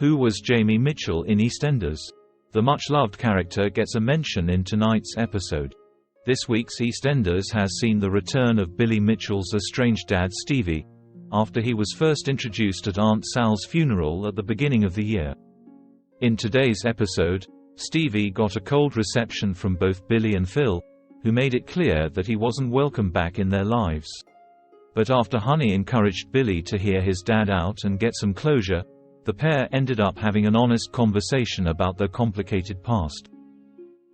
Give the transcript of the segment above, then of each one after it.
Who was Jamie Mitchell in EastEnders? The much-loved character gets a mention in tonight's episode. This week's EastEnders has seen the return of Billy Mitchell's estranged dad Stevie, after he was first introduced at Aunt Sal's funeral at the beginning of the year. In today's episode, Stevie got a cold reception from both Billy and Phil, who made it clear that he wasn't welcome back in their lives. But after Honey encouraged Billy to hear his dad out and get some closure, the pair ended up having an honest conversation about their complicated past.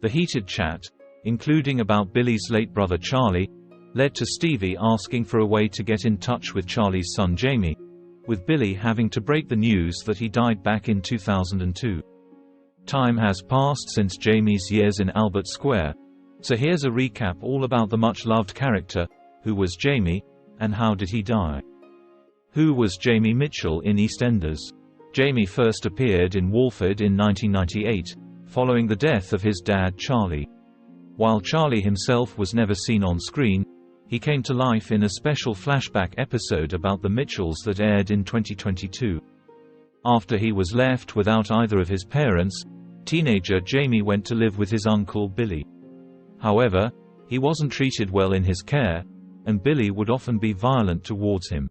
The heated chat, including about Billy's late brother Charlie, led to Stevie asking for a way to get in touch with Charlie's son Jamie, with Billy having to break the news that he died back in 2002. Time has passed since Jamie's years in Albert Square, so here's a recap all about the much-loved character, who was Jamie, and how did he die. Who was Jamie Mitchell in EastEnders? Jamie first appeared in Walford in 1998, following the death of his dad Charlie. While Charlie himself was never seen on screen, he came to life in a special flashback episode about the Mitchells that aired in 2022. After he was left without either of his parents, teenager Jamie went to live with his uncle Billy. However, he wasn't treated well in his care, and Billy would often be violent towards him.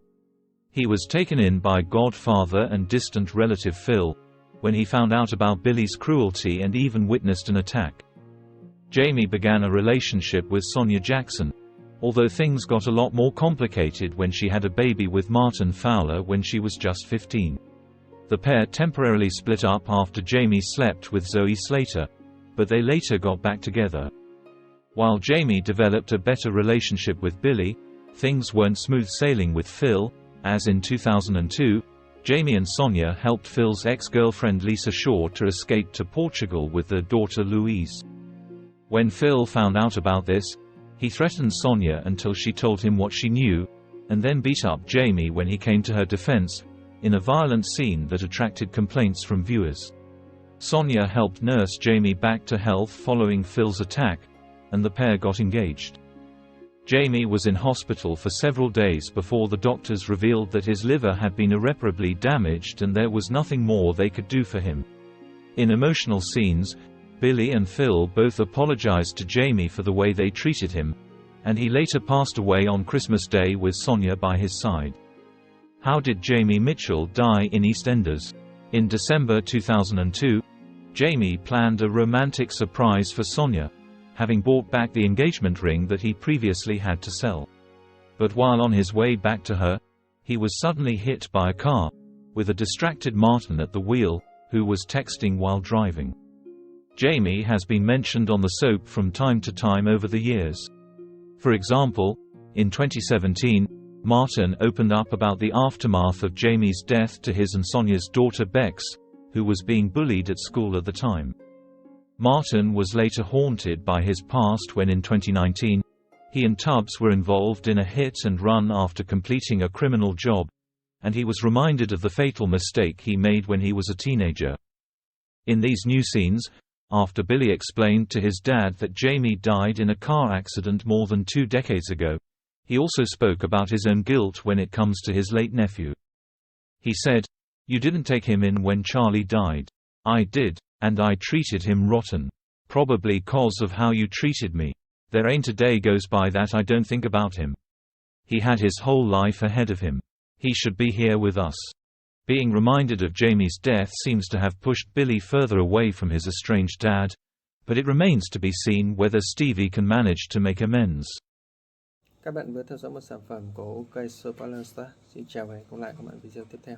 He was taken in by godfather and distant relative Phil, when he found out about Billy's cruelty and even witnessed an attack. Jamie began a relationship with Sonia Jackson, although things got a lot more complicated when she had a baby with Martin Fowler when she was just 15. The pair temporarily split up after Jamie slept with Zoe Slater, but they later got back together. While Jamie developed a better relationship with Billy, things weren't smooth sailing with Phil, as in 2002, Jamie and Sonia helped Phil's ex-girlfriend Lisa Shaw to escape to Portugal with their daughter Louise. When Phil found out about this, he threatened Sonia until she told him what she knew, and then beat up Jamie when he came to her defense, in a violent scene that attracted complaints from viewers. Sonia helped nurse Jamie back to health following Phil's attack, and the pair got engaged. Jamie was in hospital for several days before the doctors revealed that his liver had been irreparably damaged and there was nothing more they could do for him. In emotional scenes, Billy and Phil both apologized to Jamie for the way they treated him, and he later passed away on Christmas Day with Sonia by his side. How did Jamie Mitchell die in EastEnders? In December 2002, Jamie planned a romantic surprise for Sonia, having bought back the engagement ring that he previously had to sell. But while on his way back to her, he was suddenly hit by a car, with a distracted Martin at the wheel, who was texting while driving. Jamie has been mentioned on the soap from time to time over the years. For example, in 2017, Martin opened up about the aftermath of Jamie's death to his and Sonia's daughter Bex, who was being bullied at school at the time. Martin was later haunted by his past when in 2019, he and Tubbs were involved in a hit-and-run after completing a criminal job, and he was reminded of the fatal mistake he made when he was a teenager. In these new scenes, after Billy explained to his dad that Jamie died in a car accident more than 2 decades ago, he also spoke about his own guilt when it comes to his late nephew. He said, "You didn't take him in when Charlie died. I did. And I treated him rotten. Probably 'cause of how you treated me. There ain't a day goes by that I don't think about him. He had his whole life ahead of him. He should be here with us." Being reminded of Jamie's death seems to have pushed Billy further away from his estranged dad, but it remains to be seen whether Stevie can manage to make amends. Các bạn vừa theo dõi một sản phẩm của OK Spoiler. Xin chào và hẹn gặp lại các bạn video tiếp theo.